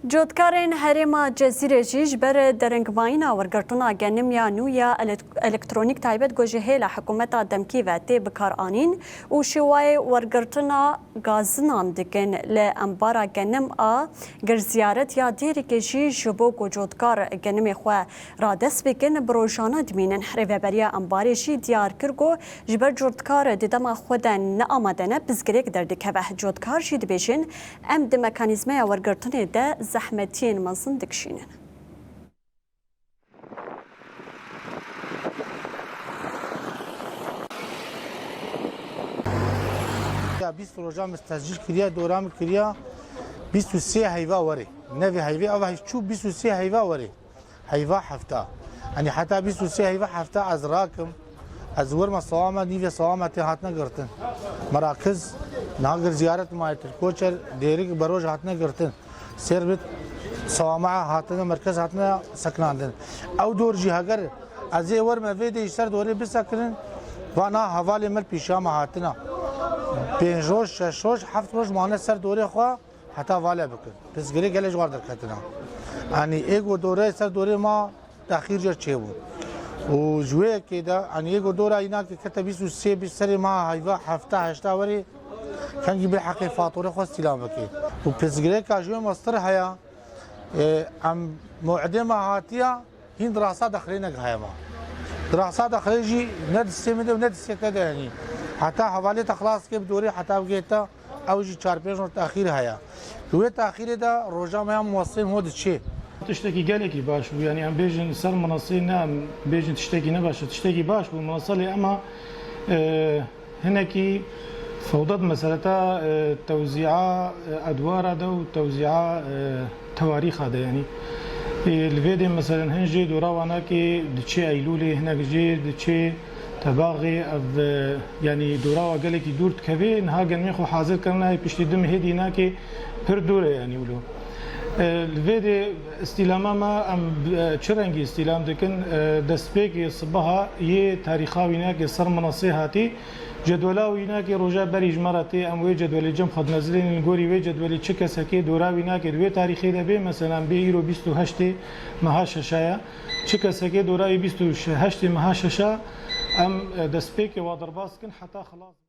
جودکارên Herêma Cezîrê jî ji ber derengmayîna wergirtina genim ya nû ya elektronîk taybet got ji hêla hikûmeta demkî ve tê bikaranîn û şîwayê wergirtina gazinan dikin li embara genim a girziyaret ya dêrikê jî ji bo ku codkar genimê xwe radest bikin bi rojana dimînin. Rêveberiya embarê jî diyar kir got ji ber codkar di dema xwe de neamade ne pizgirêk derdikeve. Codkar jî dibêjin em di mekanîzmeya wergirtinê de zehmetiyên mezin dikişînin. Ya 20 proje müstecil kiriya doram kiriya 23 hayva were. Nevi hayva ama şu 23 hayva were. Hayva hafta. Yani hatta 23 hayva hafta az rakım az ورما صوامه نیو صوامه هاتنه گرتن مراکز ناگر زیارت مایتر کوچر دیریک بروج هاتنه گرتن سربت صوامه هاتنه مرکز هاتنه سکناندن او دور جی اگر از ورما ویدی سر دوری بسکنن وانا حوالی مل پیشام هاتنه پنجوش شش هفت روز مانه سر دوری خوا حتی واله بکن پس گری گله جوار درکتنا یعنی ایگو دوره سر دوری ما تاخیر جر چه بود و جوه که دا یعنی یک دوره اینا که کتا 23 بیشتر ما هایوا 7-8 وری کنگی به حق فاتوره خواست استلام بکی و پسگره که جوه مستر هیا ام موعده ما هاتیا هین دراسات داخلی نگه ما دراسات داخلی جی ند سیمده و ند سیکده یعنی حتی حوالی تخلاص که بدوری حتی بگیتا او جی 4-5 نور تأخیر هیا جوه تأخیر دا روزا ما موصل هود چه تشتكي قالكي باش يعني عم بيجن صار مناصير نعم بيجن تشتكي نباش تشتكي باش بالمناصلة اما هناكي فوضى مسألة توزيع ادوار هذا وتوزيع تواريخ هذا يعني الفيديو مثلا هنجي دورا وناكي دتشي ايلولي هناك جي دتشي تباغي يعني دورا وقالكي دور تكفي نها جنميخو حاضر كرنا بيشتي دم هدي هناكي بر دوره يعني ولو الفيديو استلامه ما ام چرنگی استلام دکن دستپیک صبحها یه تاریخاوینا که سر منصیحاتی جدولاوینا که روزا بری جمراتی ام وی جدول جم خد نزلین گوری وی جدول چه کس که دوراوینا که دوی تاریخی ده به مثلا به ایرو 28 ماه ششایا چه کس که دورای 28 ماه ششا ام دستپیک و درباس کن حتی خلاص